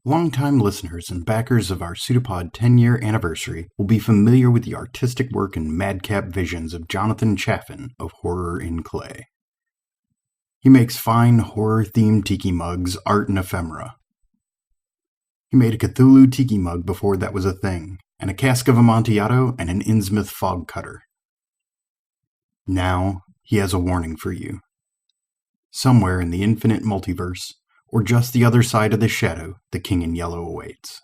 Longtime listeners and backers of our PseudoPod 10-year anniversary will be familiar with the artistic work and madcap visions of Jonathan Chaffin of Horror in Clay. He makes fine horror-themed tiki mugs, art, and ephemera. He made a Cthulhu tiki mug before that was a thing, and a cask of Amontillado and an Innsmouth Fogcutter. Now, he has a warning for you. Somewhere in the infinite multiverse, or just the other side of the shadow, the King in Yellow awaits.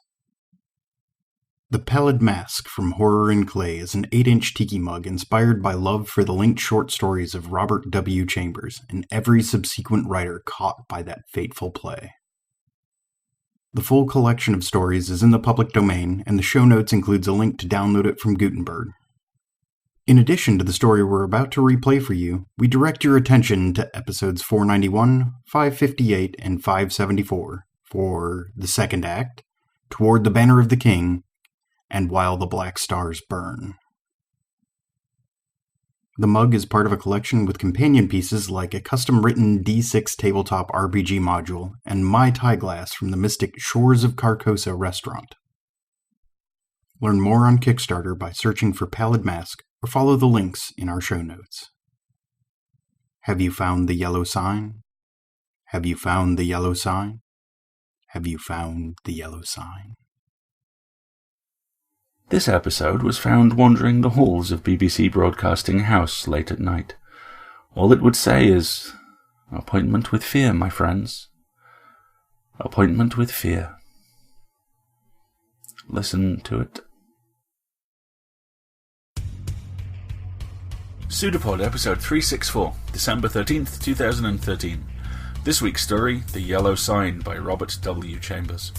The Pallid Mask from Horror in Clay is an 8-inch tiki mug inspired by love for the linked short stories of Robert W. Chambers and every subsequent writer caught by that fateful play. The full collection of stories is in the public domain, and the show notes includes a link to download it from Gutenberg. In addition to the story we're about to replay for you, we direct your attention to episodes 491, 558, and 574 for the second act, Toward the Banner of the King, and While the Black Stars Burn. The mug is part of a collection with companion pieces like a custom-written D6 tabletop RPG module and Mai Tai glass from the mystic Shores of Carcosa restaurant. Learn more on Kickstarter by searching for Pallid Mask or follow the links in our show notes. Have you found the yellow sign? Have you found the yellow sign? Have you found the yellow sign? This episode was found wandering the halls of BBC Broadcasting House late at night. All it would say is, appointment with fear, my friends. Appointment with fear. Listen to it. PseudoPod episode 364, December 13th, 2013. This week's story, The Yellow Sign by Robert W. Chambers.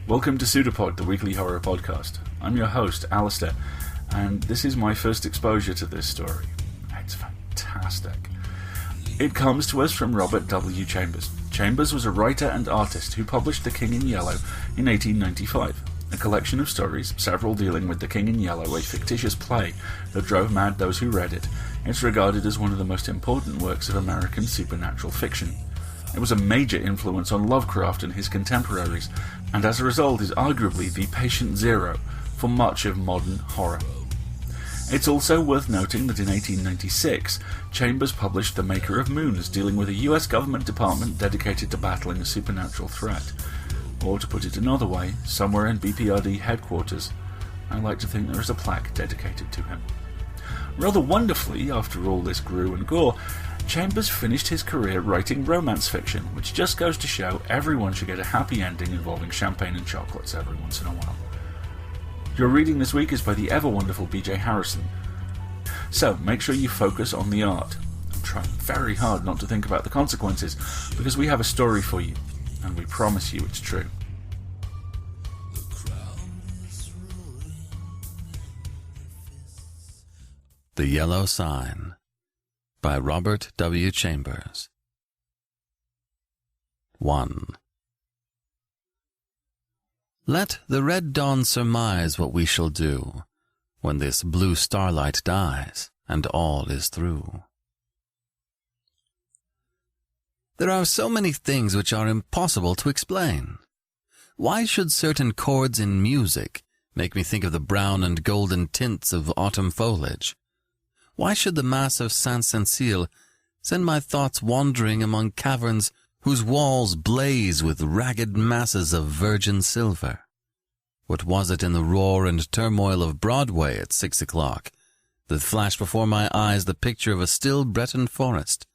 Welcome to PseudoPod, the weekly horror podcast. I'm your host, Alasdair, and this is my first exposure to this story. It's fantastic. It comes to us from Robert W. Chambers. Chambers was a writer and artist who published The King in Yellow in 1895. A collection of stories, several dealing with the King in Yellow, a fictitious play that drove mad those who read it. It's regarded as one of the most important works of American supernatural fiction. It was a major influence on Lovecraft and his contemporaries, and as a result is arguably the patient zero for much of modern horror. It's also worth noting that in 1896, Chambers published The Maker of Moons, dealing with a US government department dedicated to battling a supernatural threat. Or to put it another way, somewhere in BPRD headquarters, I like to think there is a plaque dedicated to him. Rather wonderfully, after all this grue and gore, Chambers finished his career writing romance fiction, which just goes to show everyone should get a happy ending involving champagne and chocolates every once in a while. Your reading this week is by the ever-wonderful B.J. Harrison. So, make sure you focus on the art. I'm trying very hard not to think about the consequences, because we have a story for you. And we promise you it's true. The Yellow Sign by Robert W. Chambers. 1. Let the red dawn surmise what we shall do when this blue starlight dies and all is through. There are so many things which are impossible to explain. Why should certain chords in music make me think of the brown and golden tints of autumn foliage? Why should the mass of Saint-Cecile send my thoughts wandering among caverns whose walls blaze with ragged masses of virgin silver? What was it in the roar and turmoil of Broadway at 6 o'clock that flashed before my eyes the picture of a still Breton forest,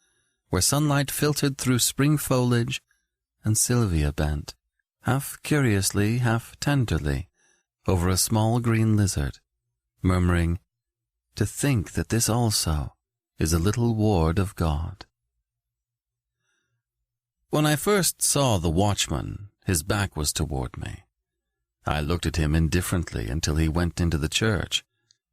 where sunlight filtered through spring foliage, and Sylvia bent, half curiously, half tenderly, over a small green lizard, murmuring, "To think that this also is a little ward of God." When I first saw the watchman, his back was toward me. I looked at him indifferently until he went into the church.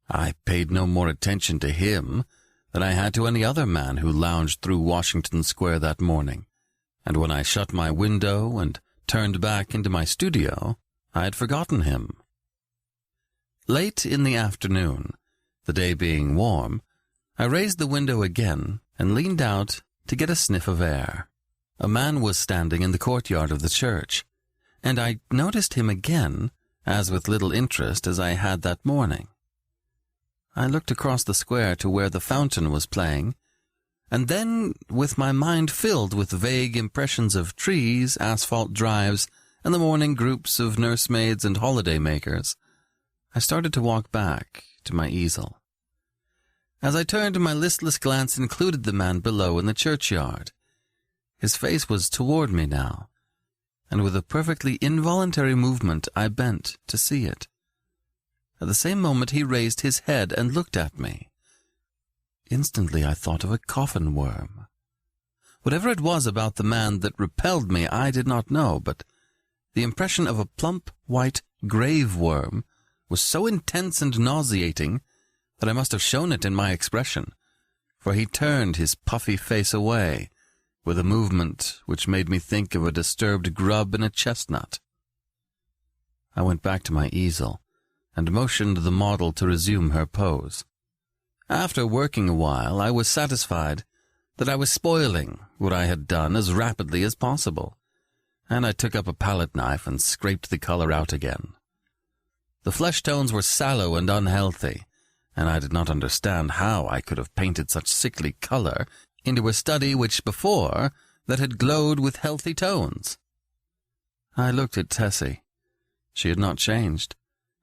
I paid no more attention to him than I had to any other man who lounged through Washington Square that morning, and when I shut my window and turned back into my studio, I had forgotten him. Late in the afternoon, the day being warm, I raised the window again and leaned out to get a sniff of air. A man was standing in the courtyard of the church, and I noticed him again, as with little interest as I had that morning. I looked across the square to where the fountain was playing, and then, with my mind filled with vague impressions of trees, asphalt drives, and the morning groups of nursemaids and holiday-makers, I started to walk back to my easel. As I turned, my listless glance included the man below in the churchyard. His face was toward me now, and with a perfectly involuntary movement I bent to see it. At the same moment he raised his head and looked at me. Instantly I thought of a coffin worm. Whatever it was about the man that repelled me I did not know, but the impression of a plump, white grave worm was so intense and nauseating that I must have shown it in my expression, for he turned his puffy face away with a movement which made me think of a disturbed grub in a chestnut. I went back to my easel and motioned the model to resume her pose. After working a while, I was satisfied that I was spoiling what I had done as rapidly as possible, and I took up a palette knife and scraped the color out again. The flesh tones were sallow and unhealthy, and I did not understand how I could have painted such sickly color into a study which before that had glowed with healthy tones. I looked at Tessie. She had not changed,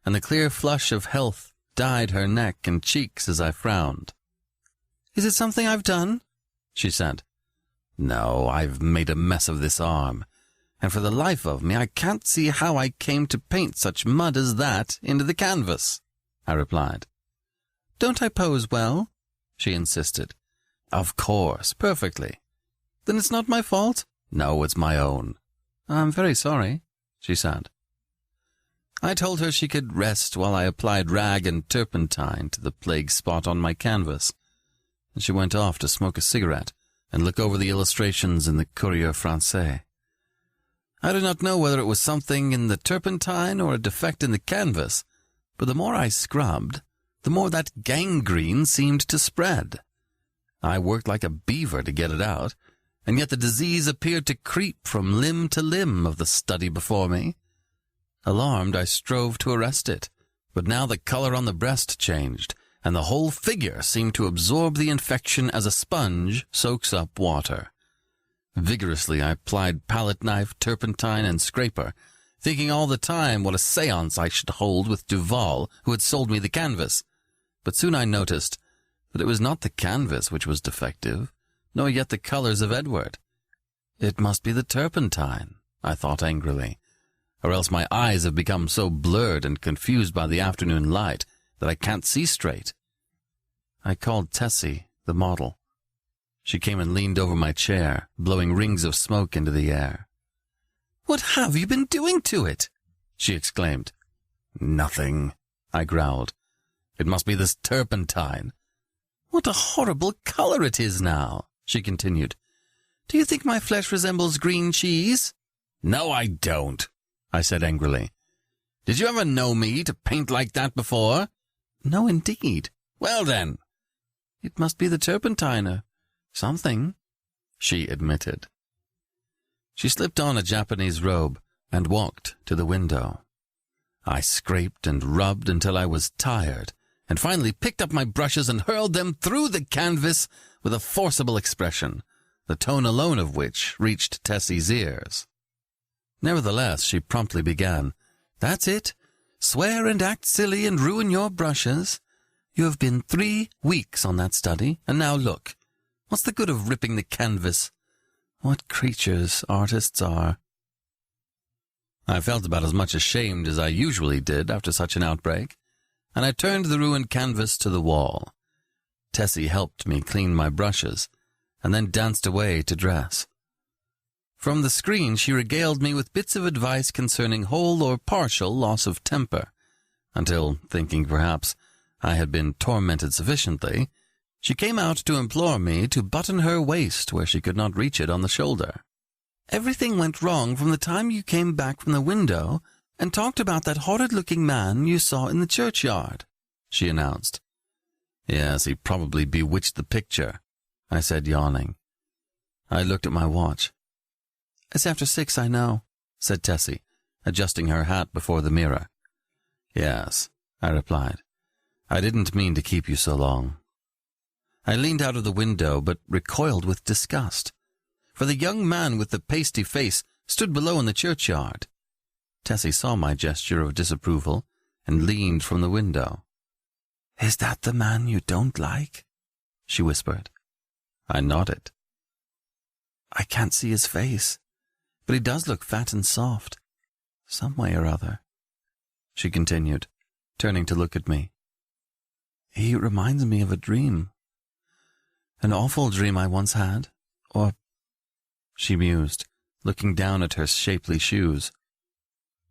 and the clear flush of health dyed her neck and cheeks as I frowned. "Is it something I've done?" she said. "No, I've made a mess of this arm, and for the life of me I can't see how I came to paint such mud as that into the canvas," I replied. "Don't I pose well?" she insisted. "Of course, perfectly." "Then it's not my fault?" "No, it's my own." "I'm very sorry," she said. I told her she could rest while I applied rag and turpentine to the plague spot on my canvas, and she went off to smoke a cigarette and look over the illustrations in the Courrier Français. I did not know whether it was something in the turpentine or a defect in the canvas, but the more I scrubbed, the more that gangrene seemed to spread. I worked like a beaver to get it out, and yet the disease appeared to creep from limb to limb of the study before me. Alarmed, I strove to arrest it, but now the color on the breast changed, and the whole figure seemed to absorb the infection as a sponge soaks up water. Vigorously I applied palette knife, turpentine, and scraper, thinking all the time what a séance I should hold with Duval, who had sold me the canvas. But soon I noticed that it was not the canvas which was defective, nor yet the colors of Edward. It must be the turpentine, I thought angrily, or else my eyes have become so blurred and confused by the afternoon light that I can't see straight. I called Tessie, the model. She came and leaned over my chair, blowing rings of smoke into the air. "What have you been doing to it?" she exclaimed. "Nothing," I growled. "It must be this turpentine." "What a horrible color it is now," she continued. "Do you think my flesh resembles green cheese?" "No, I don't," I said angrily. "Did you ever know me to paint like that before?" "No, indeed." "Well, then." "It must be the turpentine or something," she admitted. She slipped on a Japanese robe and walked to the window. I scraped and rubbed until I was tired, and finally picked up my brushes and hurled them through the canvas with a forcible expression, the tone alone of which reached Tessie's ears. Nevertheless, she promptly began, "That's it. Swear and act silly and ruin your brushes. You have been 3 weeks on that study, and now look. What's the good of ripping the canvas? What creatures artists are." I felt about as much ashamed as I usually did after such an outbreak, and I turned the ruined canvas to the wall. Tessie helped me clean my brushes, and then danced away to dress. From the screen she regaled me with bits of advice concerning whole or partial loss of temper, until, thinking perhaps I had been tormented sufficiently, she came out to implore me to button her waist where she could not reach it on the shoulder. "Everything went wrong from the time you came back from the window and talked about that horrid-looking man you saw in the churchyard," she announced. "Yes, he probably bewitched the picture," I said, yawning. I looked at my watch. "It's after 6, I know," said Tessie. adjusting her hat before the mirror. "Yes," I replied. "I didn't mean to keep you so long." I leaned out of the window, but recoiled with disgust, for the young man with the pasty face stood below in the churchyard. Tessie saw my gesture of disapproval and leaned from the window. "Is that the man you don't like?" she whispered. I nodded. "I can't see his face, but he does look fat and soft, some way or other," she continued, turning to look at me. "He reminds me of a dream. An awful dream I once had, or—" She mused, looking down at her shapely shoes.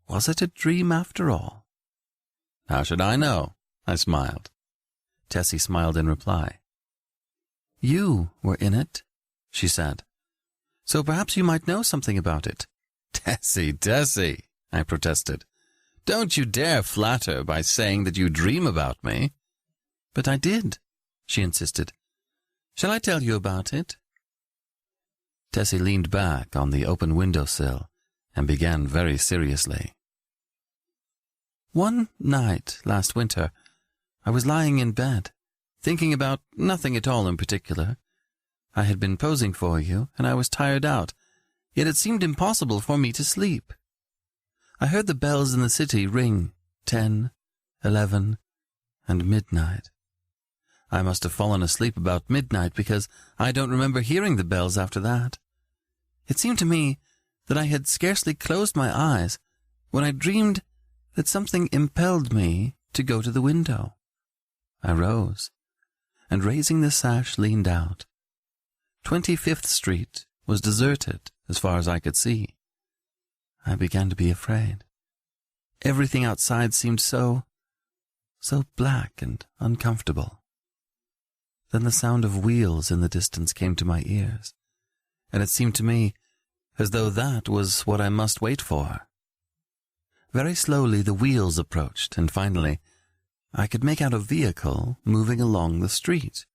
"Was it a dream after all?" "How should I know?" I smiled. Tessie smiled in reply. "You were in it," she said. "So perhaps you might know something about it." Tessie, I protested. "Don't you dare flatter by saying that you dream about me." "But I did," she insisted. "Shall I tell you about it?" Tessie leaned back on the open windowsill and began very seriously. "One night last winter, I was lying in bed, thinking about nothing at all in particular. I had been posing for you, and I was tired out, yet it seemed impossible for me to sleep. I heard the bells in the city ring 10, 11, and midnight. I must have fallen asleep about midnight because I don't remember hearing the bells after that. It seemed to me that I had scarcely closed my eyes when I dreamed that something impelled me to go to the window. I rose, and raising the sash leaned out. 25th Street was deserted as far as I could see. I began to be afraid. Everything outside seemed so black and uncomfortable. Then the sound of wheels in the distance came to my ears, and it seemed to me as though that was what I must wait for. Very slowly the wheels approached, and finally I could make out a vehicle moving along the street.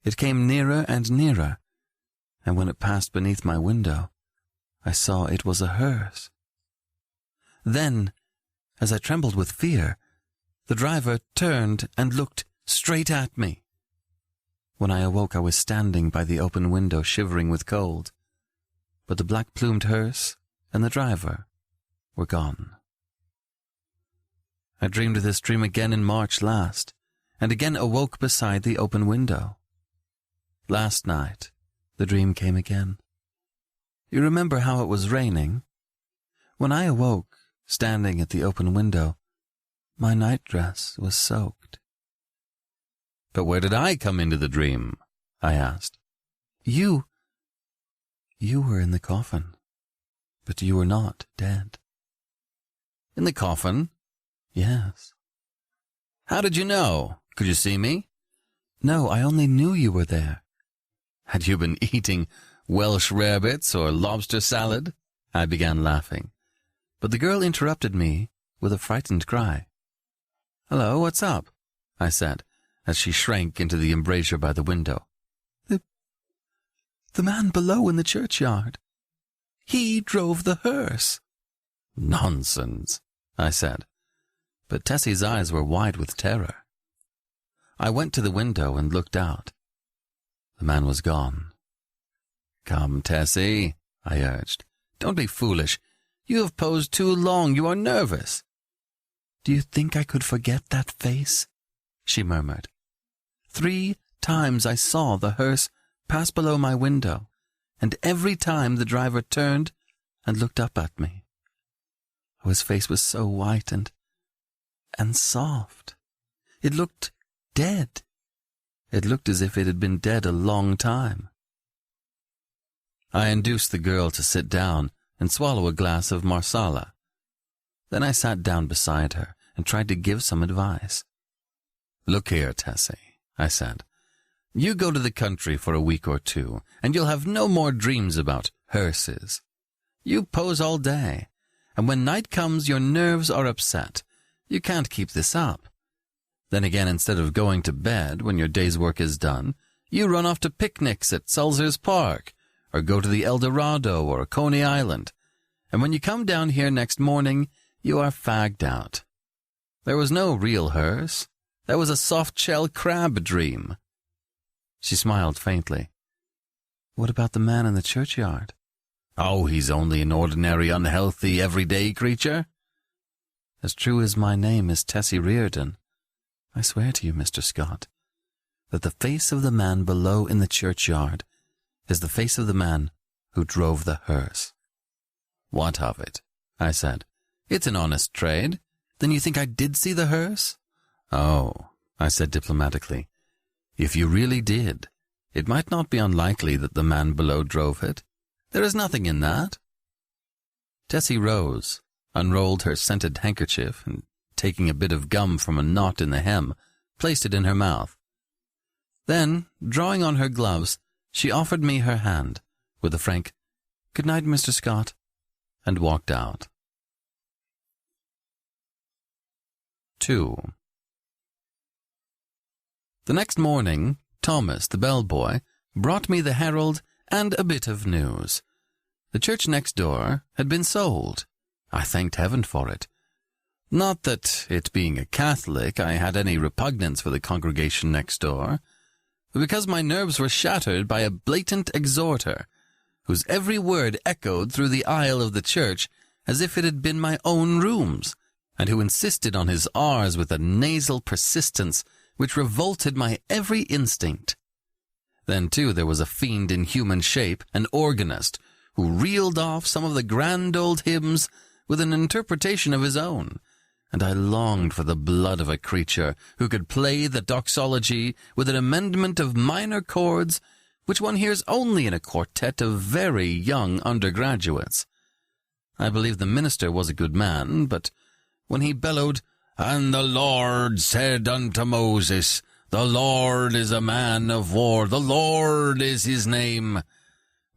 It came nearer and nearer, and when it passed beneath my window, I saw it was a hearse. Then, as I trembled with fear, the driver turned and looked straight at me. When I awoke, I was standing by the open window, shivering with cold, but the black-plumed hearse and the driver were gone. I dreamed this dream again in March last, and again awoke beside the open window. Last night, the dream came again. You remember how it was raining? When I awoke, standing at the open window, my nightdress was soaked. "But where did I come into the dream?" I asked. You were in the coffin, but you were not dead." "In the coffin?" "Yes." "How did you know? Could you see me?" "No, I only knew you were there." "Had you been eating Welsh rarebits or lobster salad?" I began laughing, but the girl interrupted me with a frightened cry. "Hello, what's up?" I said, as she shrank into the embrasure by the window. The man below in the churchyard. He drove the hearse." "Nonsense," I said, but Tessie's eyes were wide with terror. I went to the window and looked out. The man was gone. "Come, Tessie," I urged. "Don't be foolish. You have posed too long. You are nervous." "Do you think I could forget that face?" she murmured. 3 times I saw the hearse pass below my window, and every time the driver turned and looked up at me. Oh, his face was so white and soft. It looked dead. It looked as if it had been dead a long time. I induced the girl to sit down and swallow a glass of marsala. Then I sat down beside her and tried to give some advice. "Look here, Tessie," I said. "You go to the country for a week or 2, and you'll have no more dreams about hearses. You pose all day, and when night comes your nerves are upset. You can't keep this up. Then again, instead of going to bed when your day's work is done, you run off to picnics at Sulzer's Park, or go to the El Dorado or Coney Island, and when you come down here next morning, you are fagged out. There was no real hearse. That was a soft-shell crab dream." She smiled faintly. "What about the man in the churchyard?" "Oh, he's only an ordinary, unhealthy, everyday creature." "As true as my name is Tessie Reardon, I swear to you, Mr. Scott, that the face of the man below in the churchyard is the face of the man who drove the hearse." "What of it?" I said. "It's an honest trade. Then you think I did see the hearse?" "Oh," I said diplomatically, "if you really did, it might not be unlikely that the man below drove it. There is nothing in that." Tessie rose, unrolled her scented handkerchief, and taking a bit of gum from a knot in the hem, placed it in her mouth. Then, drawing on her gloves, she offered me her hand, with a frank, "Good night, Mr. Scott," and walked out. 2. The next morning, Thomas, the bellboy, brought me the Herald and a bit of news. The church next door had been sold. I thanked heaven for it. Not that, it being a Catholic, I had any repugnance for the congregation next door, but because my nerves were shattered by a blatant exhorter, whose every word echoed through the aisle of the church as if it had been my own rooms, and who insisted on his R's with a nasal persistence which revolted my every instinct. Then, too, there was a fiend in human shape, an organist, who reeled off some of the grand old hymns with an interpretation of his own, and I longed for the blood of a creature who could play the doxology with an amendment of minor chords which one hears only in a quartet of very young undergraduates. I believe the minister was a good man, but when he bellowed, "And the Lord said unto Moses, the Lord is a man of war, the Lord is his name.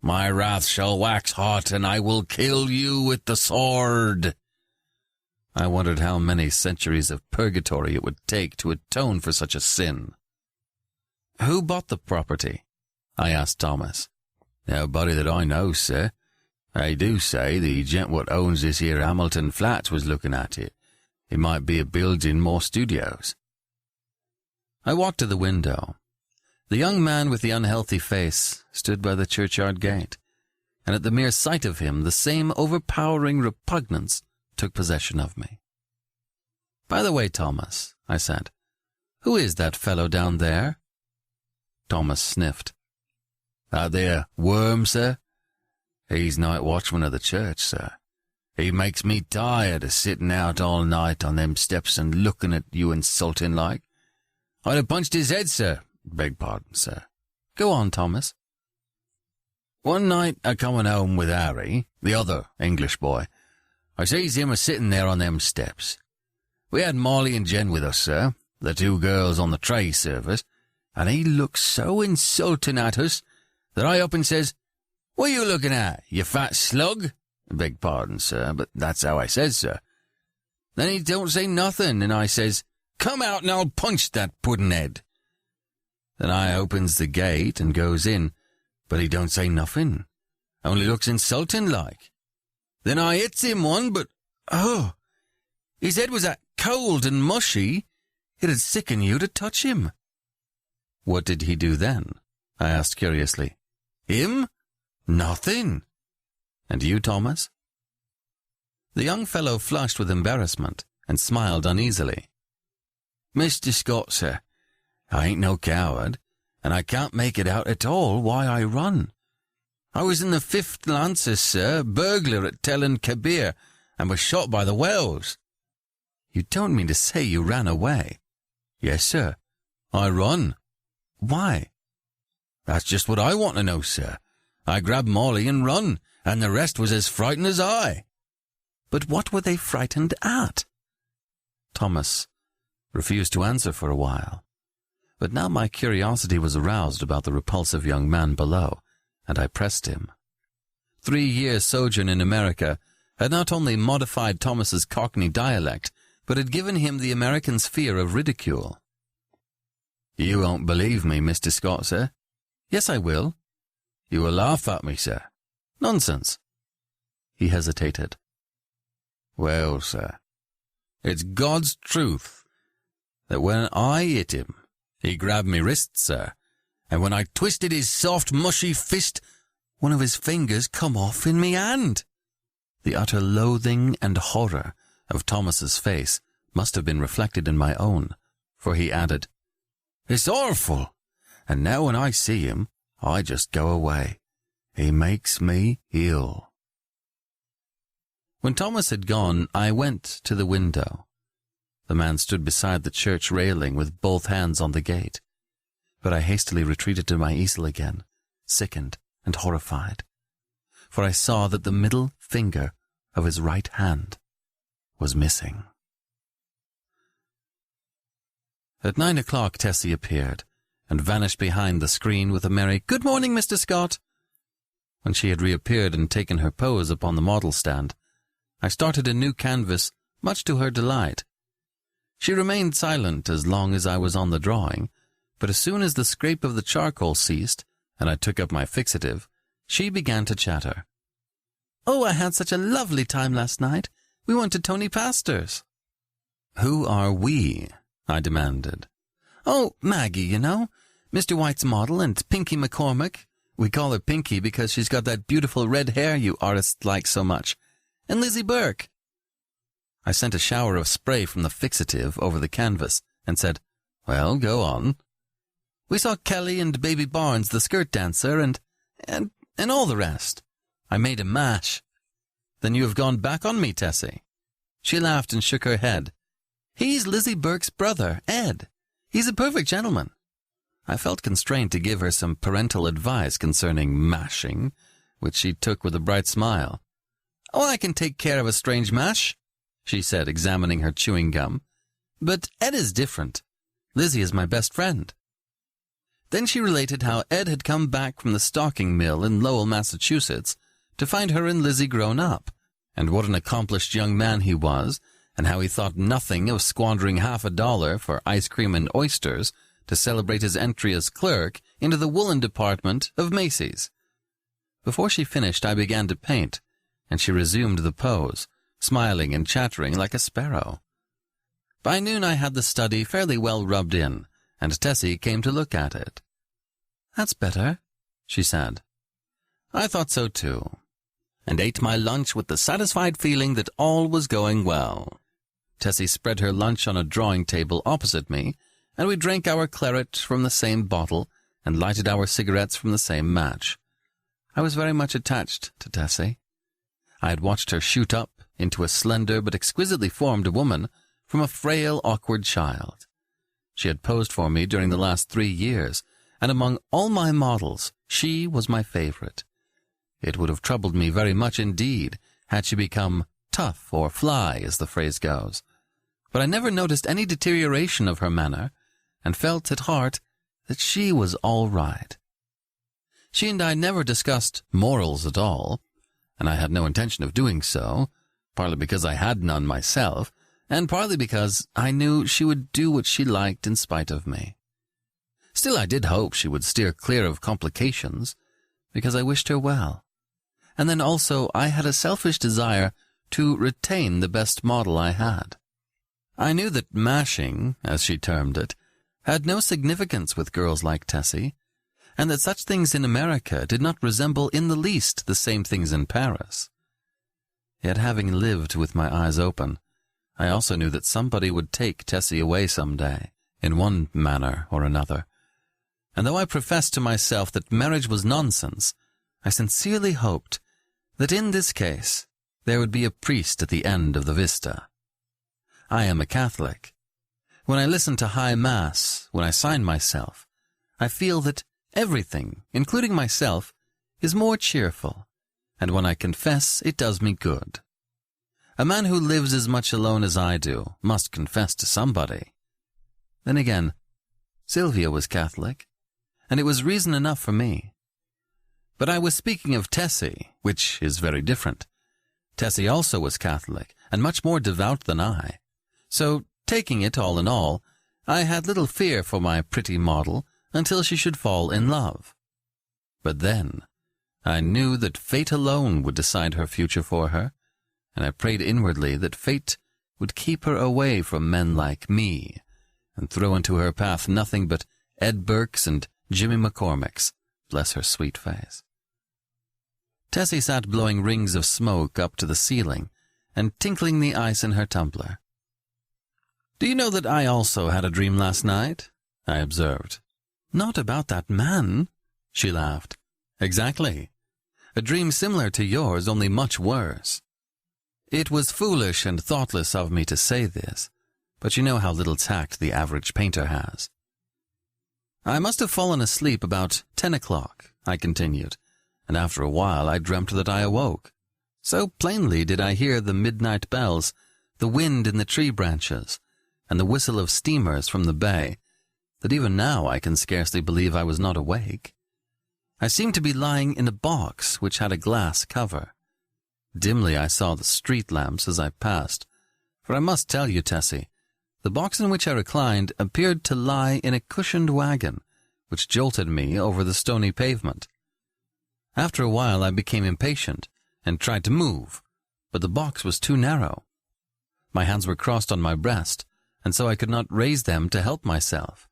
My wrath shall wax hot, and I will kill you with the sword." I wondered how many centuries of purgatory it would take to atone for such a sin. "Who bought the property?" I asked Thomas. "Nobody that I know, sir. I do say the gent what owns this here Hamilton Flats was looking at it. It might be a building more studios." I walked to the window. The young man with the unhealthy face stood by the churchyard gate, and at the mere sight of him the same overpowering repugnance took possession of me. "By the way, Thomas," I said, "who is that fellow down there?" Thomas sniffed. "That there Worm, sir? He's night watchman of the church, sir. He makes me tired of sitting out all night on them steps and looking at you insulting like. I'd have punched his head, sir. Beg pardon, sir." "Go on, Thomas." "One night a-coming home with Harry, the other English boy, I sees him a-sitting there on them steps. We had Molly and Jen with us, sir, the two girls on the tray service, and he looked so insulting at us that I up and says, 'What are you looking at, you fat slug?' Beg pardon, sir, but that's how I says, sir. Then he don't say nothing, and I says, 'Come out and I'll punch that puddin'-head.' Then I opens the gate and goes in, but he don't say nothing, only looks insulting like. Then I hits him one, but, oh, his head was that cold and mushy, it'd sicken you to touch him." "What did he do then?" I asked curiously. "Him? Nothing." "And you, Thomas?" The young fellow flushed with embarrassment and smiled uneasily. "Mr. Scott, sir, I ain't no coward, and I can't make it out at all why I run. I was in the 5th Lancers, sir, burglar at Tel and Kabir, and was shot by the Wells." "You don't mean to say you ran away?" "Yes, sir. I run." "Why?" "That's just what I want to know, sir. I grabbed Molly and run, and the rest was as frightened as I." "But what were they frightened at?" Thomas refused to answer for a while, but now my curiosity was aroused about the repulsive young man below, and I pressed him. 3 years' sojourn in America had not only modified Thomas's Cockney dialect, but had given him the American's fear of ridicule. "You won't believe me, Mr. Scott, sir?" "Yes, I will." "You will laugh at me, sir." "Nonsense." He hesitated. "Well, sir, it's God's truth that when I hit him, he grabbed me wrist, sir, and when I twisted his soft, mushy fist, one of his fingers come off in me hand." The utter loathing and horror of Thomas's face must have been reflected in my own, for he added, "It's awful, and now when I see him, I just go away. He makes me ill." When Thomas had gone, I went to the window. The man stood beside the church railing with both hands on the gate, but I hastily retreated to my easel again, sickened and horrified, for I saw that the middle finger of his right hand was missing. At 9 o'clock Tessie appeared, and vanished behind the screen with a merry, "Good morning, Mr. Scott." When she had reappeared and taken her pose upon the model stand, I started a new canvas, much to her delight. She remained silent as long as I was on the drawing, but as soon as the scrape of the charcoal ceased, and I took up my fixative, she began to chatter. "Oh, I had such a lovely time last night. We went to Tony Pastor's." "Who are we?" I demanded. "Oh, Maggie, you know, Mr. White's model, and Pinky McCormick. We call her Pinky because she's got that beautiful red hair you artists like so much. And Lizzie Burke." I sent a shower of spray from the fixative over the canvas and said, "Well, go on." "We saw Kelly and Baby Barnes, the skirt dancer, and all the rest. I made a mash." "Then you have gone back on me, Tessie." She laughed and shook her head. "He's Lizzie Burke's brother, Ed. He's a perfect gentleman." I felt constrained to give her some parental advice concerning mashing, which she took with a bright smile. "Oh, I can take care of a strange mash," she said, examining her chewing gum. "But Ed is different. Lizzie is my best friend." Then she related how Ed had come back from the stocking mill in Lowell, Massachusetts, to find her and Lizzie grown up, and what an accomplished young man he was, and how he thought nothing of squandering $50 for ice cream and oysters to celebrate his entry as clerk into the woolen department of Macy's. Before she finished, I began to paint, and she resumed the pose, smiling and chattering like a sparrow. By noon I had the study fairly well rubbed in, and Tessie came to look at it. "That's better," she said. I thought so too, and ate my lunch with the satisfied feeling that all was going well. Tessie spread her lunch on a drawing table opposite me, and we drank our claret from the same bottle and lighted our cigarettes from the same match. I was very much attached to Tessie. I had watched her shoot up into a slender but exquisitely formed woman from a frail, awkward child. She had posed for me during the last 3 years, and among all my models, she was my favorite. It would have troubled me very much indeed had she become tough or fly, as the phrase goes. But I never noticed any deterioration of her manner, and felt at heart that she was all right. She and I never discussed morals at all, and I had no intention of doing so, partly because I had none myself, and partly because I knew she would do what she liked in spite of me. Still, I did hope she would steer clear of complications, because I wished her well. And then also I had a selfish desire to retain the best model I had. I knew that mashing, as she termed it, had no significance with girls like Tessie, and that such things in America did not resemble in the least the same things in Paris. Yet having lived with my eyes open, I also knew that somebody would take Tessie away some day, in one manner or another. And though I professed to myself that marriage was nonsense, I sincerely hoped that in this case there would be a priest at the end of the vista. I am a Catholic. When I listen to High Mass, when I sign myself, I feel that everything, including myself, is more cheerful, and when I confess, it does me good. A man who lives as much alone as I do must confess to somebody. Then again, Sylvia was Catholic, and it was reason enough for me. But I was speaking of Tessie, which is very different. Tessie also was Catholic, and much more devout than I. So, taking it all in all, I had little fear for my pretty model until she should fall in love. But then, I knew that fate alone would decide her future for her, and I prayed inwardly that fate would keep her away from men like me, and throw into her path nothing but Ed Burkes and Jimmy McCormick's, bless her sweet face. Tessie sat blowing rings of smoke up to the ceiling and tinkling the ice in her tumbler. "Do you know that I also had a dream last night?" I observed. "Not about that man," she laughed. "Exactly. A dream similar to yours, only much worse. It was foolish and thoughtless of me to say this, but you know how little tact the average painter has. I must have fallen asleep about 10 o'clock, I continued, and after a while I dreamt that I awoke. So plainly did I hear the midnight bells, the wind in the tree branches, and the whistle of steamers from the bay, that even now I can scarcely believe I was not awake. I seemed to be lying in a box which had a glass cover. Dimly I saw the street lamps as I passed, for I must tell you, Tessie, the box in which I reclined appeared to lie in a cushioned wagon, which jolted me over the stony pavement. After a while I became impatient and tried to move, but the box was too narrow. My hands were crossed on my breast, and so I could not raise them to help myself.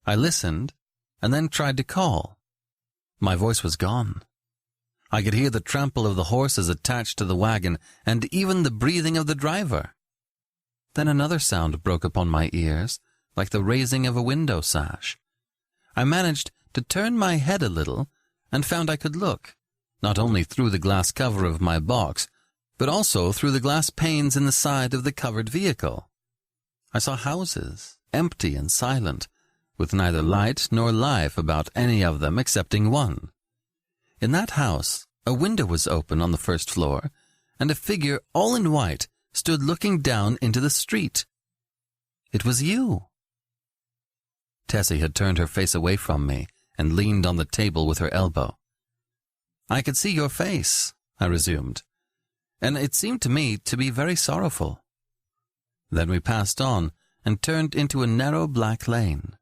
I listened, and then tried to call. My voice was gone. I could hear the trample of the horses attached to the wagon, and even the breathing of the driver. Then another sound broke upon my ears, like the raising of a window sash. I managed to turn my head a little, and found I could look, not only through the glass cover of my box, but also through the glass panes in the side of the covered vehicle. I saw houses, empty and silent, with neither light nor life about any of them excepting one. In that house, a window was open on the first floor, and a figure all in white stood looking down into the street. It was you. Tessie had turned her face away from me and leaned on the table with her elbow. "I could see your face," I resumed, "and it seemed to me to be very sorrowful." Then we passed on and turned into a narrow black lane.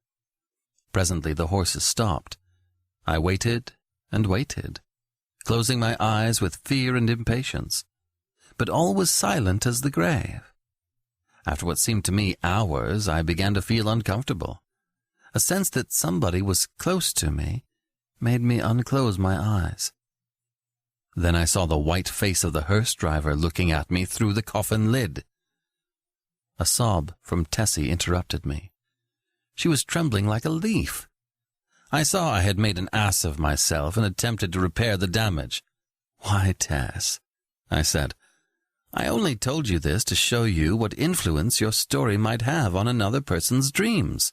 Presently the horses stopped. I waited and waited, closing my eyes with fear and impatience, but all was silent as the grave. After what seemed to me hours, I began to feel uncomfortable. A sense that somebody was close to me made me unclose my eyes. Then I saw the white face of the hearse driver looking at me through the coffin lid. A sob from Tessie interrupted me. She was trembling like a leaf. I saw I had made an ass of myself and attempted to repair the damage. "Why, Tess," I said, "I only told you this to show you what influence your story might have on another person's dreams.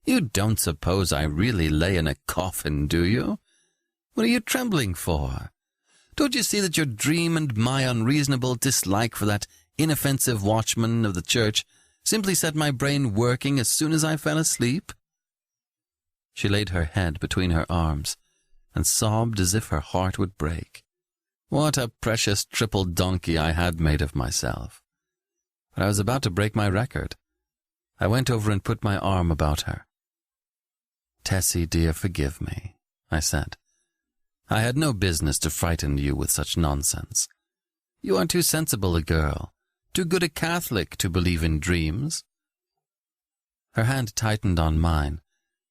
You don't suppose I really lay in a coffin, do you? What are you trembling for? Don't you see that your dream and my unreasonable dislike for that inoffensive watchman of the church simply set my brain working as soon as I fell asleep?" She laid her head between her arms and sobbed as if her heart would break. What a precious triple donkey I had made of myself. But I was about to break my record. I went over and put my arm about her. "Tessie, dear, forgive me," I said. "I had no business to frighten you with such nonsense. You are too sensible a girl, too good a Catholic to believe in dreams." Her hand tightened on mine,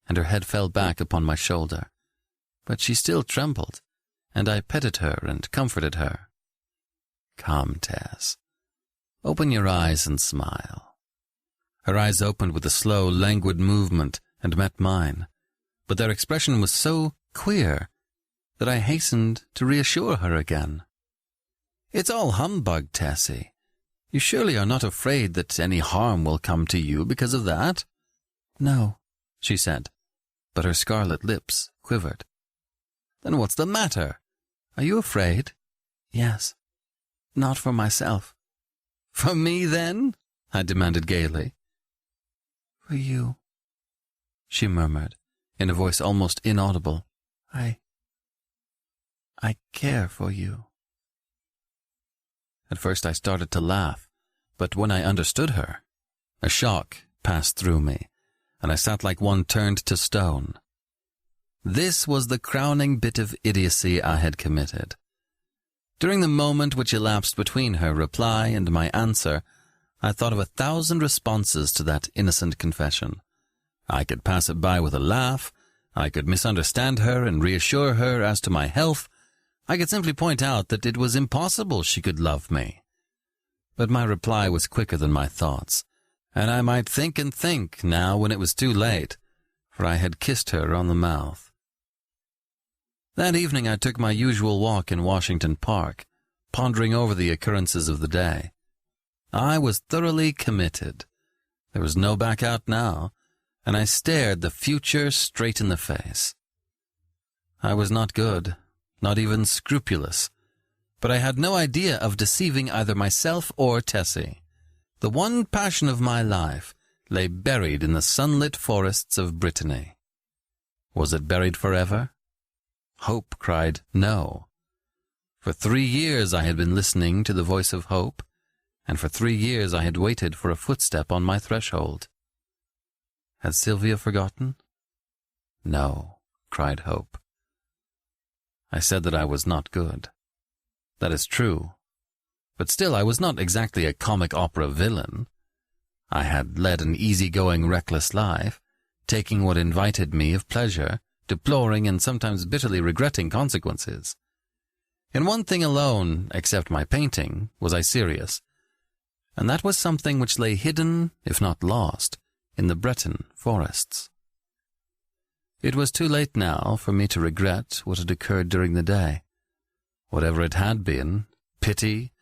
and her head fell back upon my shoulder, but she still trembled, and I petted her and comforted her. "Come, Tess. Open your eyes and smile." Her eyes opened with a slow, languid movement and met mine, but their expression was so queer that I hastened to reassure her again. "It's all humbug, Tessie. You surely are not afraid that any harm will come to you because of that?" "No," she said, but her scarlet lips quivered. "Then what's the matter? Are you afraid?" "Yes. Not for myself." "For me, then?" I demanded gaily. "For you," she murmured, in a voice almost inaudible. I care for you." At first I started to laugh, but when I understood her, a shock passed through me, and I sat like one turned to stone. This was the crowning bit of idiocy I had committed. During the moment which elapsed between her reply and my answer, I thought of 1,000 responses to that innocent confession. I could pass it by with a laugh, I could misunderstand her and reassure her as to my health, I could simply point out that it was impossible she could love me. But my reply was quicker than my thoughts, and I might think and think now when it was too late, for I had kissed her on the mouth. That evening I took my usual walk in Washington Park, pondering over the occurrences of the day. I was thoroughly committed. There was no back out now, and I stared the future straight in the face. I was not good, not even scrupulous, but I had no idea of deceiving either myself or Tessie. The one passion of my life lay buried in the sunlit forests of Brittany. Was it buried forever? Hope cried no. For 3 years I had been listening to the voice of hope, and for 3 years I had waited for a footstep on my threshold. Had Sylvia forgotten? No, cried hope. I said that I was not good. That is true. But still I was not exactly a comic opera villain. I had led an easy-going, reckless life, taking what invited me of pleasure, deploring and sometimes bitterly regretting consequences. In one thing alone, except my painting, was I serious, and that was something which lay hidden, if not lost, in the Breton forests. It was too late now for me to regret what had occurred during the day. Whatever it had been, pity,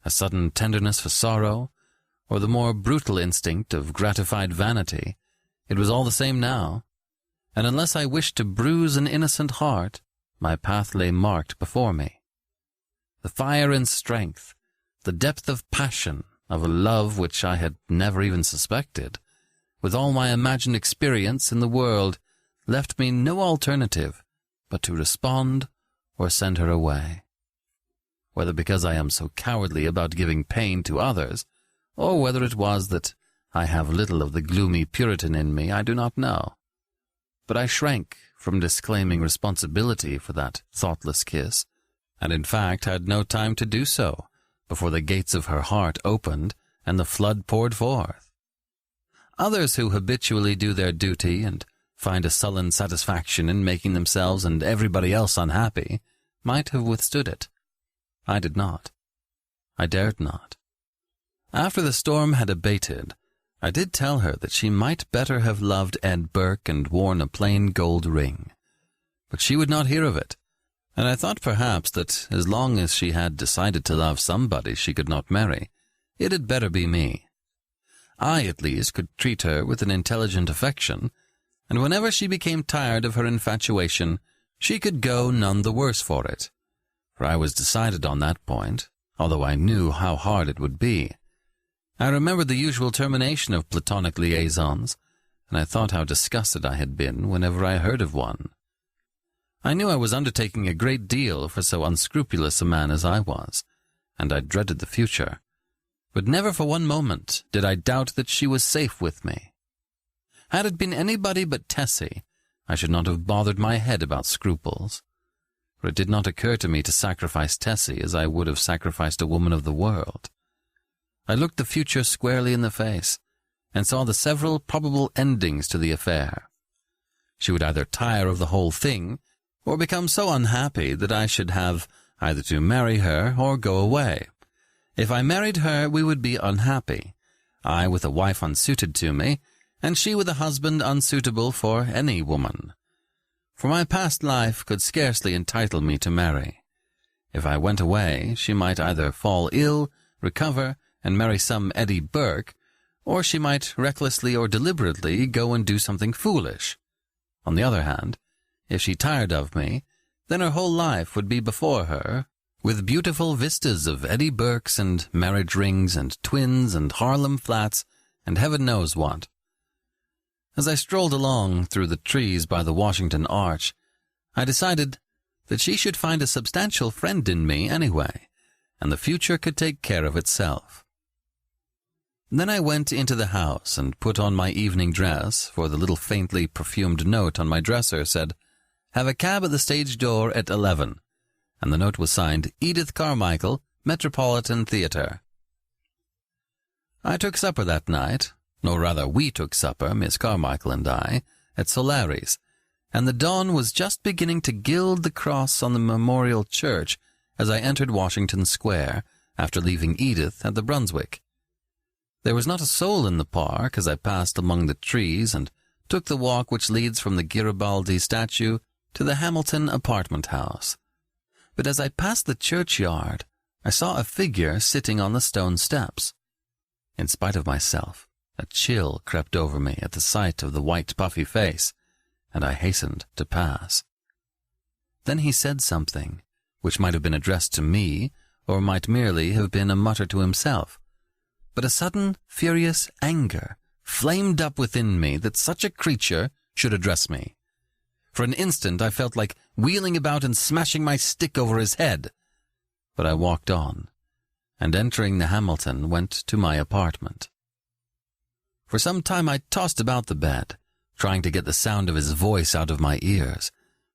a sudden tenderness for sorrow, or the more brutal instinct of gratified vanity, it was all the same now, and unless I wished to bruise an innocent heart, my path lay marked before me. The fire and strength, the depth of passion of a love which I had never even suspected, with all my imagined experience in the world, left me no alternative but to respond or send her away. Whether because I am so cowardly about giving pain to others, or whether it was that I have little of the gloomy Puritan in me, I do not know. But I shrank from disclaiming responsibility for that thoughtless kiss, and in fact had no time to do so before the gates of her heart opened and the flood poured forth. Others who habitually do their duty and find a sullen satisfaction in making themselves and everybody else unhappy might have withstood it. I did not. I dared not. After the storm had abated, I did tell her that she might better have loved Ed Burke and worn a plain gold ring. But she would not hear of it, and I thought perhaps that as long as she had decided to love somebody she could not marry, it had better be me. I, at least, could treat her with an intelligent affection, and whenever she became tired of her infatuation, she could go none the worse for it. For I was decided on that point, although I knew how hard it would be. I remembered the usual termination of platonic liaisons, and I thought how disgusted I had been whenever I heard of one. I knew I was undertaking a great deal for so unscrupulous a man as I was, and I dreaded the future. But never for one moment did I doubt that she was safe with me. Had it been anybody but Tessie, I should not have bothered my head about scruples, for it did not occur to me to sacrifice Tessie as I would have sacrificed a woman of the world. I looked the future squarely in the face, and saw the several probable endings to the affair. She would either tire of the whole thing, or become so unhappy that I should have either to marry her or go away. If I married her, we would be unhappy, I with a wife unsuited to me, and she with a husband unsuitable for any woman. For my past life could scarcely entitle me to marry. If I went away, she might either fall ill, recover, and marry some Eddie Burke, or she might recklessly or deliberately go and do something foolish. On the other hand, if she tired of me, then her whole life would be before her, with beautiful vistas of Eddie Burkes and marriage rings and twins and Harlem flats and heaven knows what. As I strolled along through the trees by the Washington Arch, I decided that she should find a substantial friend in me anyway, and the future could take care of itself. Then I went into the house and put on my evening dress, for the little faintly perfumed note on my dresser said, Have a cab at the stage door at 11. And the note was signed Edith Carmichael, Metropolitan Theatre. I took supper that night, or rather we took supper, Miss Carmichael and I, at Solari's, and the dawn was just beginning to gild the cross on the memorial church as I entered Washington Square after leaving Edith at the Brunswick. There was not a soul in the park as I passed among the trees and took the walk which leads from the Garibaldi statue to the Hamilton apartment house. But as I passed the churchyard, I saw a figure sitting on the stone steps. In spite of myself, a chill crept over me at the sight of the white puffy face, and I hastened to pass. Then he said something, which might have been addressed to me, or might merely have been a mutter to himself. But a sudden, furious anger flamed up within me that such a creature should address me. For an instant I felt like wheeling about and smashing my stick over his head. But I walked on, and entering the Hamilton, went to my apartment. For some time I tossed about the bed, trying to get the sound of his voice out of my ears,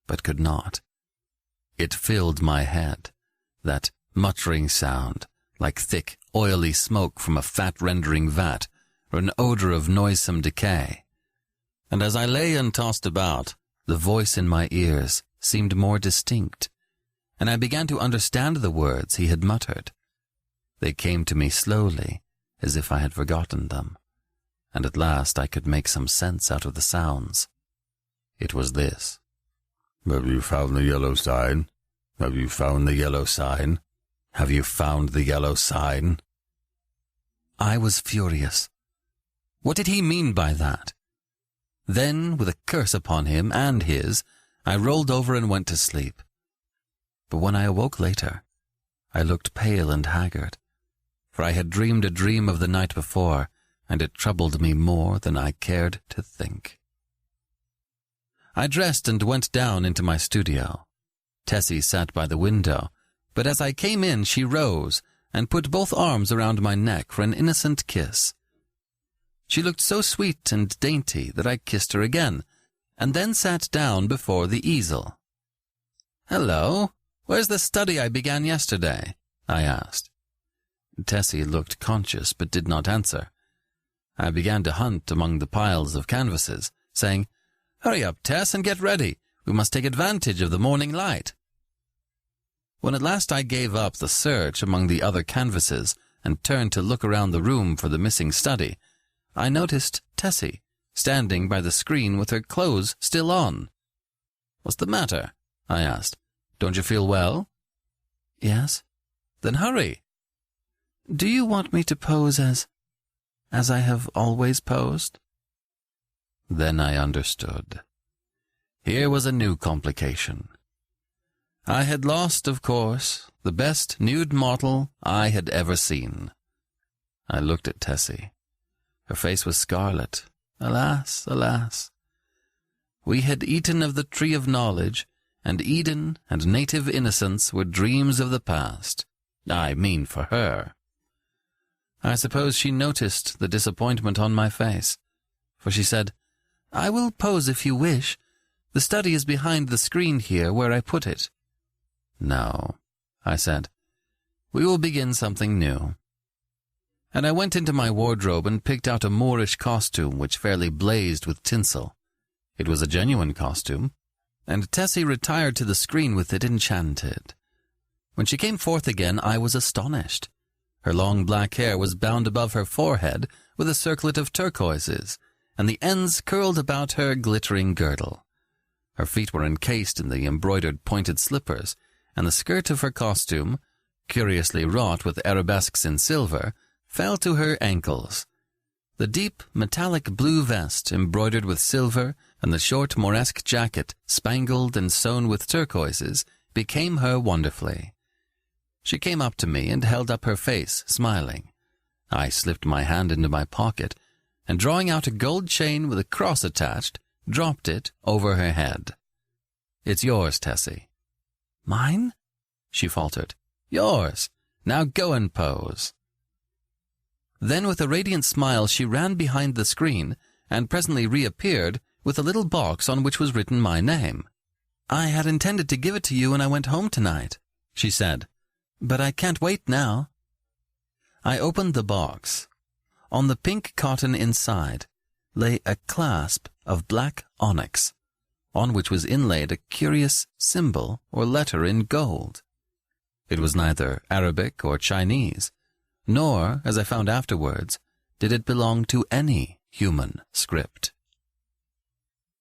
but could not. It filled my head, that muttering sound, like thick, oily smoke from a fat-rendering vat, or an odor of noisome decay. And as I lay and tossed about, the voice in my ears seemed more distinct, and I began to understand the words he had muttered. They came to me slowly, as if I had forgotten them, and at last I could make some sense out of the sounds. It was this. "Have you found the yellow sign? Have you found the yellow sign? Have you found the yellow sign?" I was furious. What did he mean by that? Then, with a curse upon him and his, I rolled over and went to sleep. But when I awoke later, I looked pale and haggard, for I had dreamed a dream of the night before, and it troubled me more than I cared to think. I dressed and went down into my studio. Tessie sat by the window, but as I came in she rose and put both arms around my neck for an innocent kiss. She looked so sweet and dainty that I kissed her again, and then sat down before the easel. "Hello, where's the study I began yesterday?" I asked. Tessie looked conscious but did not answer. I began to hunt among the piles of canvases, saying, "Hurry up, Tess, and get ready. We must take advantage of the morning light." When at last I gave up the search among the other canvases and turned to look around the room for the missing study, I noticed Tessie standing by the screen with her clothes still on. "What's the matter?" I asked. "Don't you feel well?" "Yes." "Then hurry." "Do you want me to pose as I have always posed?" Then I understood. Here was a new complication. I had lost, of course, the best nude model I had ever seen. I looked at Tessie. Her face was scarlet. Alas, alas. We had eaten of the tree of knowledge, and Eden and native innocence were dreams of the past. I mean for her. I suppose she noticed the disappointment on my face, for she said, "I will pose if you wish. The study is behind the screen here where I put it." "No," I said. "We will begin something new." And I went into my wardrobe and picked out a Moorish costume which fairly blazed with tinsel. It was a genuine costume, and Tessie retired to the screen with it enchanted. When she came forth again, I was astonished. Her long black hair was bound above her forehead with a circlet of turquoises, and the ends curled about her glittering girdle. Her feet were encased in the embroidered pointed slippers, and the skirt of her costume, curiously wrought with arabesques in silver, fell to her ankles. The deep, metallic blue vest embroidered with silver and the short Moresque jacket, spangled and sewn with turquoises, became her wonderfully. She came up to me and held up her face, smiling. I slipped my hand into my pocket, and drawing out a gold chain with a cross attached, dropped it over her head. "It's yours, Tessie." "Mine?" she faltered. "Yours. Now go and pose." Then with a radiant smile she ran behind the screen, and presently reappeared with a little box on which was written my name. "I had intended to give it to you when I went home tonight," she said, "but I can't wait now." I opened the box. On the pink cotton inside lay a clasp of black onyx, on which was inlaid a curious symbol or letter in gold. It was neither Arabic or Chinese, nor, as I found afterwards, did it belong to any human script.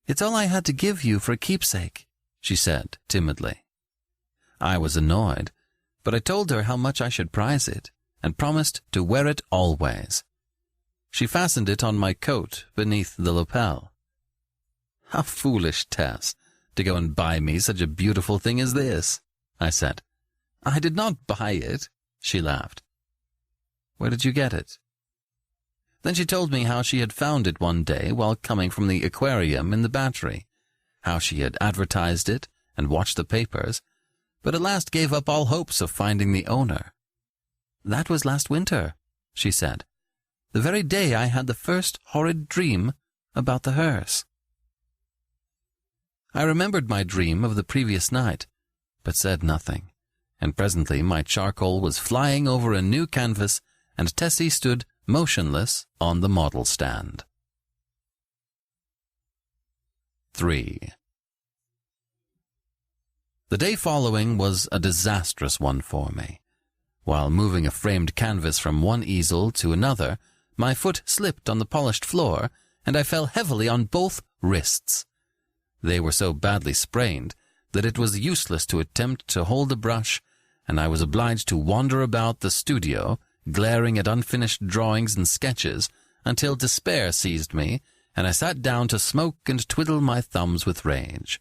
"It's all I had to give you for a keepsake," she said timidly. I was annoyed, but I told her how much I should prize it, and promised to wear it always. She fastened it on my coat beneath the lapel. "How foolish, Tess, to go and buy me such a beautiful thing as this," I said. "I did not buy it," she laughed. "Where did you get it?" Then she told me how she had found it one day while coming from the aquarium in the Battery, how she had advertised it and watched the papers, but at last gave up all hopes of finding the owner. "That was last winter," she said, "the very day I had the first horrid dream about the hearse." I remembered my dream of the previous night, but said nothing, and presently my charcoal was flying over a new canvas, and Tessie stood motionless on the model stand. 3. The day following was a disastrous one for me. While moving a framed canvas from one easel to another, my foot slipped on the polished floor, and I fell heavily on both wrists. They were so badly sprained that it was useless to attempt to hold the brush, and I was obliged to wander about the studio, glaring at unfinished drawings and sketches, until despair seized me, and I sat down to smoke and twiddle my thumbs with rage.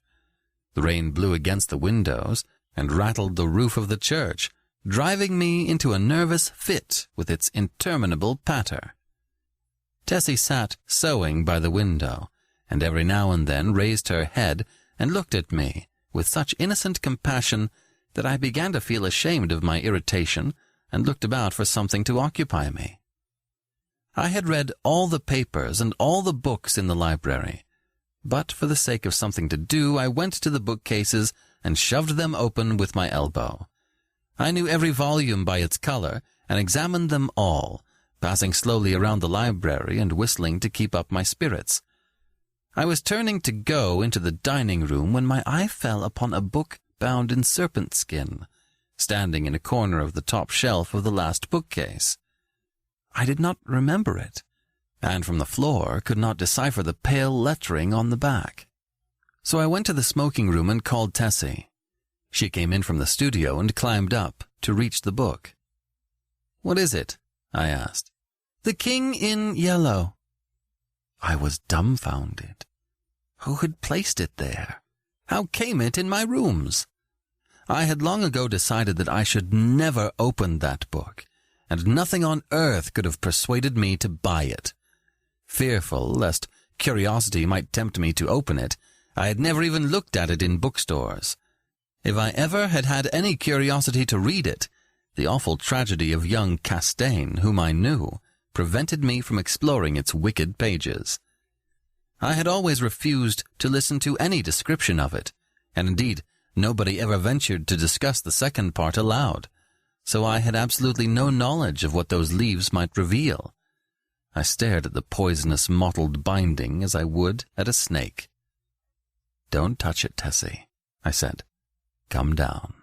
The rain blew against the windows and rattled the roof of the church, driving me into a nervous fit with its interminable patter. Tessie sat sewing by the window, and every now and then raised her head and looked at me with such innocent compassion that I began to feel ashamed of my irritation and looked about for something to occupy me. I had read all the papers and all the books in the library, but for the sake of something to do, I went to the bookcases and shoved them open with my elbow. I knew every volume by its color and examined them all, passing slowly around the library and whistling to keep up my spirits. I was turning to go into the dining room when my eye fell upon a book bound in serpent skin, standing in a corner of the top shelf of the last bookcase. I did not remember it, and from the floor could not decipher the pale lettering on the back. So I went to the smoking room and called Tessie. She came in from the studio and climbed up to reach the book. "What is it?" I asked. "The King in Yellow." I was dumbfounded. Who had placed it there? How came it in my rooms? I had long ago decided that I should never open that book, and nothing on earth could have persuaded me to buy it. Fearful lest curiosity might tempt me to open it, I had never even looked at it in bookstores. If I ever had had any curiosity to read it, the awful tragedy of young Castaigne, whom I knew, prevented me from exploring its wicked pages. I had always refused to listen to any description of it, and indeed nobody ever ventured to discuss the second part aloud, so I had absolutely no knowledge of what those leaves might reveal. I stared at the poisonous mottled binding as I would at a snake. "Don't touch it, Tessie," I said. "Come down."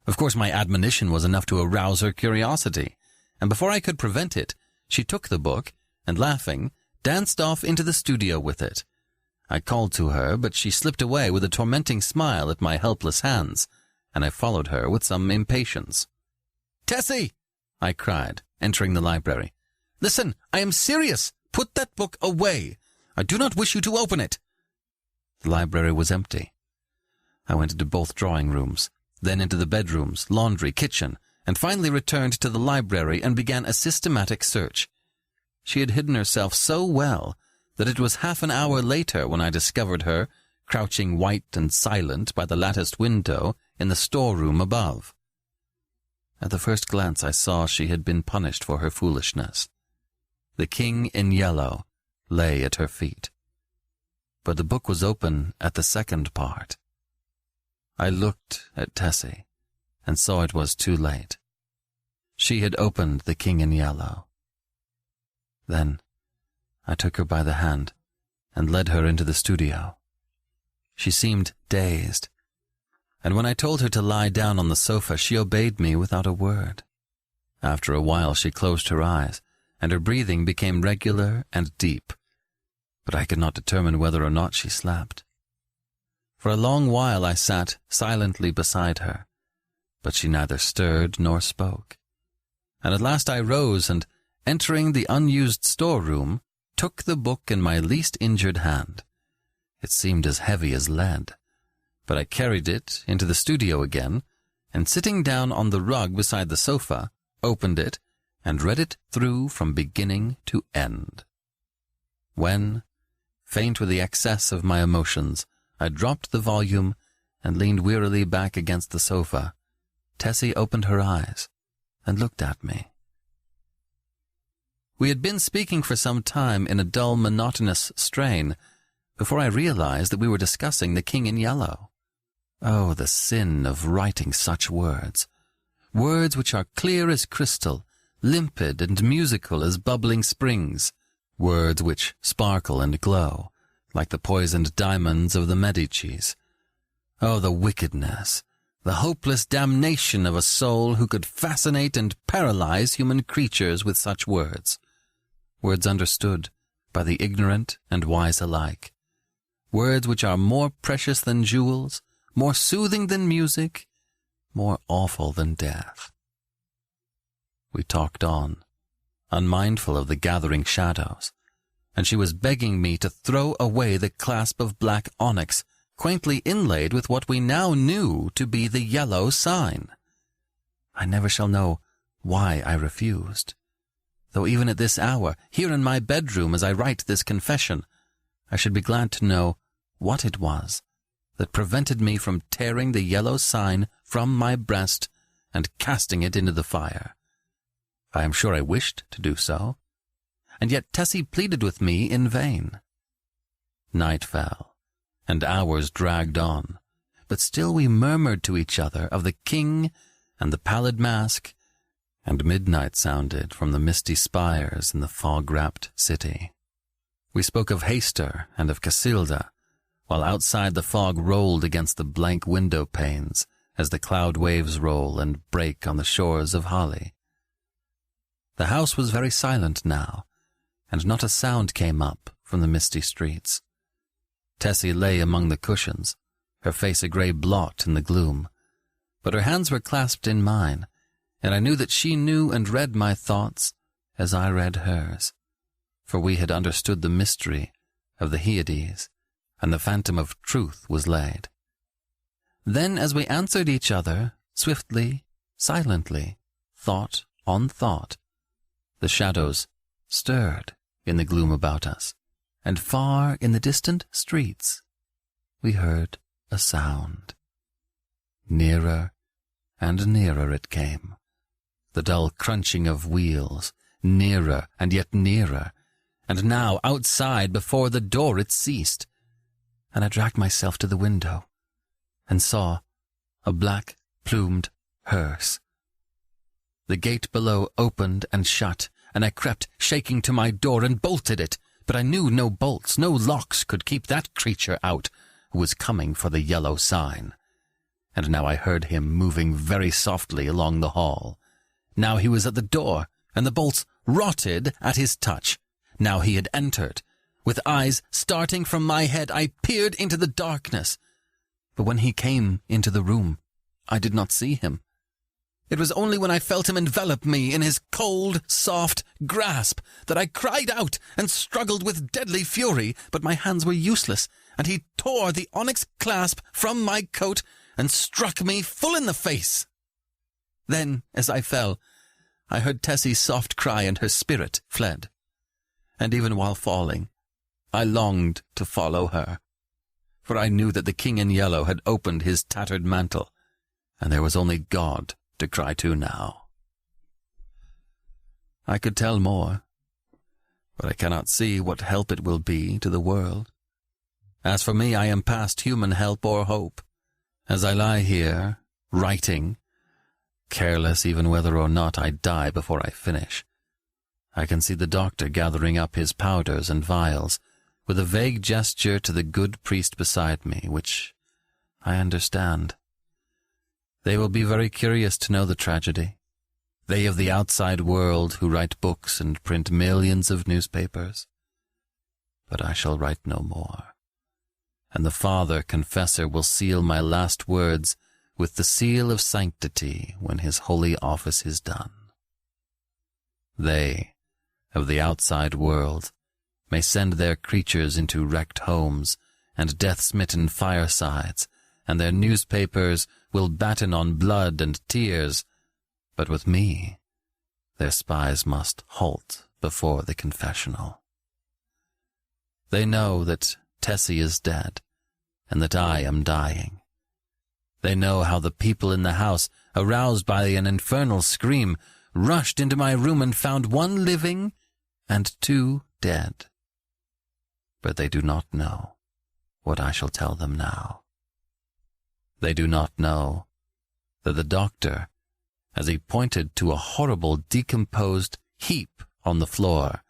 Of course, my admonition was enough to arouse her curiosity, and before I could prevent it, she took the book and, laughing, danced off into the studio with it. I called to her, but she slipped away with a tormenting smile at my helpless hands, and I followed her with some impatience. "Tessie!" I cried, entering the library. "Listen, I am serious. Put that book away. I do not wish you to open it." The library was empty. I went into both drawing rooms, then into the bedrooms, laundry, kitchen, and finally returned to the library and began a systematic search. She had hidden herself so well that it was half an hour later when I discovered her, crouching white and silent by the latticed window in the storeroom above. At the first glance I saw she had been punished for her foolishness. The King in Yellow lay at her feet. But the book was open at the second part. I looked at Tessie and saw it was too late. She had opened the King in Yellow. Then I took her by the hand and led her into the studio. She seemed dazed, and when I told her to lie down on the sofa, she obeyed me without a word. After a while, she closed her eyes, and her breathing became regular and deep, but I could not determine whether or not she slept. For a long while I sat silently beside her, but she neither stirred nor spoke. And at last I rose and, entering the unused storeroom, took the book in my least injured hand. It seemed as heavy as lead, but I carried it into the studio again, and sitting down on the rug beside the sofa, opened it and read it through from beginning to end. When, faint with the excess of my emotions, I dropped the volume and leaned wearily back against the sofa, Tessie opened her eyes and looked at me. We had been speaking for some time in a dull, monotonous strain before I realized that we were discussing the King in Yellow. Oh, the sin of writing such words. Words which are clear as crystal, limpid and musical as bubbling springs. Words which sparkle and glow, like the poisoned diamonds of the Medicis. Oh, the wickedness, the hopeless damnation of a soul who could fascinate and paralyze human creatures with such words. Words understood by the ignorant and wise alike. Words which are more precious than jewels, more soothing than music, more awful than death. We talked on, unmindful of the gathering shadows, and she was begging me to throw away the clasp of black onyx, quaintly inlaid with what we now knew to be the yellow sign. I never shall know why I refused, though even at this hour, here in my bedroom as I write this confession, I should be glad to know what it was that prevented me from tearing the yellow sign from my breast and casting it into the fire. I am sure I wished to do so, and yet Tessie pleaded with me in vain. Night fell, and hours dragged on, but still we murmured to each other of the king and the pallid mask, and midnight sounded from the misty spires in the fog-wrapped city. We spoke of Hayster and of Casilda, while outside the fog rolled against the blank window panes as the cloud waves roll and break on the shores of Holly. The house was very silent now, and not a sound came up from the misty streets. Tessie lay among the cushions, her face a grey blot in the gloom, but her hands were clasped in mine, and I knew that she knew and read my thoughts as I read hers, for we had understood the mystery of the Hyades, and the phantom of truth was laid. Then, as we answered each other, swiftly, silently, thought on thought, the shadows stirred in the gloom about us, and far in the distant streets we heard a sound. Nearer and nearer it came, the dull crunching of wheels, nearer and yet nearer, and now outside before the door it ceased, and I dragged myself to the window and saw a black-plumed hearse. The gate below opened and shut, and I crept, shaking, to my door and bolted it, but I knew no bolts, no locks could keep that creature out who was coming for the yellow sign. And now I heard him moving very softly along the hall. Now he was at the door, and the bolts rotted at his touch. Now he had entered. With eyes starting from my head, I peered into the darkness. But when he came into the room, I did not see him. It was only when I felt him envelop me in his cold, soft grasp that I cried out and struggled with deadly fury, but my hands were useless, and he tore the onyx clasp from my coat and struck me full in the face. Then, as I fell, I heard Tessie's soft cry, and her spirit fled. And even while falling, I longed to follow her, for I knew that the King in Yellow had opened his tattered mantle, and there was only God to cry to now. I could tell more, but I cannot see what help it will be to the world. As for me, I am past human help or hope. As I lie here, writing, careless even whether or not I die before I finish, I can see the doctor gathering up his powders and vials, with a vague gesture to the good priest beside me, which I understand. They will be very curious to know the tragedy. They of the outside world who write books and print millions of newspapers. But I shall write no more, and the Father Confessor will seal my last words with the seal of sanctity when his holy office is done. They of the outside world may send their creatures into wrecked homes and death-smitten firesides, and their newspapers will batten on blood and tears, but with me, their spies must halt before the confessional. They know that Tessie is dead, and that I am dying. They know how the people in the house, aroused by an infernal scream, rushed into my room and found one living and two dead. But they do not know what I shall tell them now. They do not know that the doctor, as he pointed to a horrible decomposed heap on the floor,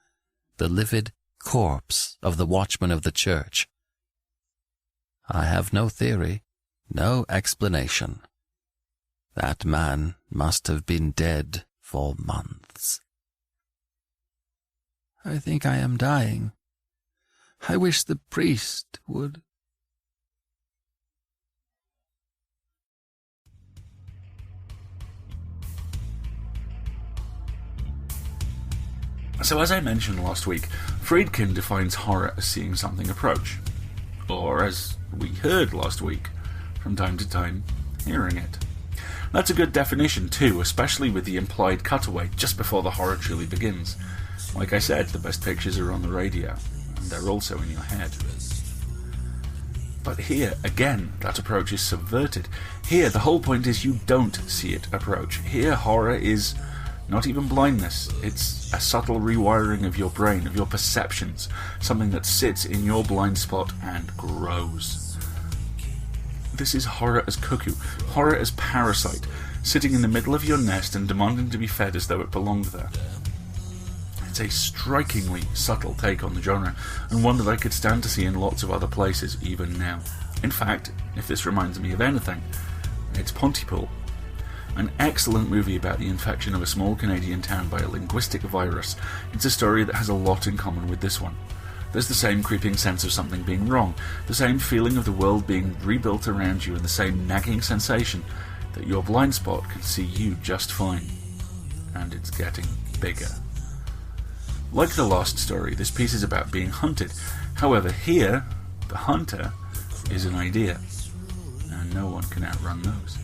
the livid corpse of the watchman of the church. I have no theory, no explanation. That man must have been dead for months. I think I am dying. I wish the priest would. So as I mentioned last week, Friedkin defines horror as seeing something approach. Or, as we heard last week, from time to time, hearing it. That's a good definition too, especially with the implied cutaway just before the horror truly begins. Like I said, the best pictures are on the radio, and they're also in your head. But here, again, that approach is subverted. Here, the whole point is you don't see it approach. Here, horror is not even blindness. It's a subtle rewiring of your brain, of your perceptions, something that sits in your blind spot and grows. This is horror as cuckoo, horror as parasite, sitting in the middle of your nest and demanding to be fed as though it belonged there. It's a strikingly subtle take on the genre, and one that I could stand to see in lots of other places even now. In fact, if this reminds me of anything, it's Pontypool. An excellent movie about the infection of a small Canadian town by a linguistic virus. It's a story that has a lot in common with this one. There's the same creeping sense of something being wrong, the same feeling of the world being rebuilt around you, and the same nagging sensation that your blind spot can see you just fine. And it's getting bigger. Like the last story, this piece is about being hunted. However, here, the hunter is an idea, and no one can outrun those.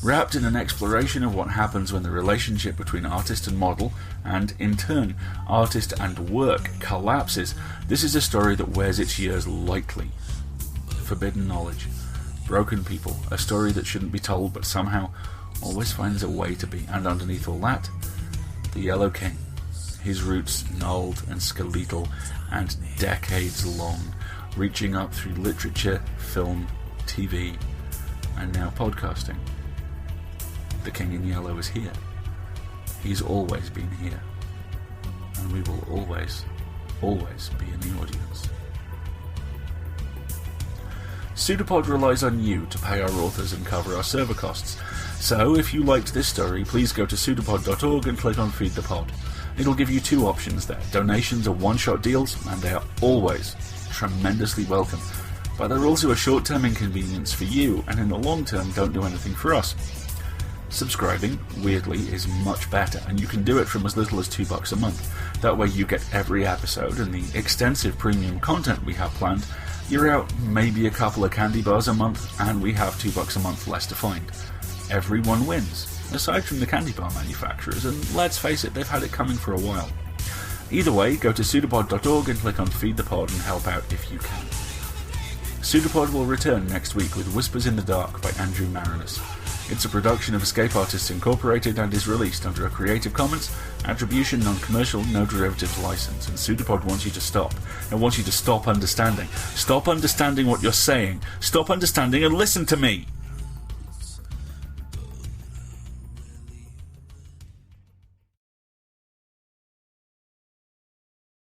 Wrapped in an exploration of what happens when the relationship between artist and model, and in turn, artist and work, collapses, this is a story that wears its years lightly. Forbidden knowledge, broken people, a story that shouldn't be told but somehow always finds a way to be, and underneath all that, the Yellow King. His roots gnarled and skeletal and decades long, reaching up through literature, film, TV, and now podcasting. The King in Yellow is here. He's always been here. And we will always, always be in the audience. PseudoPod relies on you to pay our authors and cover our server costs. So, if you liked this story, please go to pseudopod.org and click on Feed the Pod. It'll give you two options there. Donations are one-shot deals, and they are always tremendously welcome. But they're also a short-term inconvenience for you, and in the long term don't do anything for us. Subscribing, weirdly, is much better, and you can do it from as little as $2 a month. That way you get every episode and the extensive premium content we have planned. You're out maybe a couple of candy bars a month, and we have $2 a month less to find. Everyone wins, aside from the candy bar manufacturers, and let's face it, they've had it coming for a while. Either way, go to pseudopod.org and click on Feed the Pod and help out if you can. PseudoPod will return next week with Whispers in the Dark by Andrew Marinus. It's a production of Escape Artists Incorporated and is released under a Creative Commons Attribution Non-Commercial No Derivatives license, and PseudoPod wants you to stop. It wants you to stop understanding. Stop understanding what you're saying. Stop understanding and listen to me!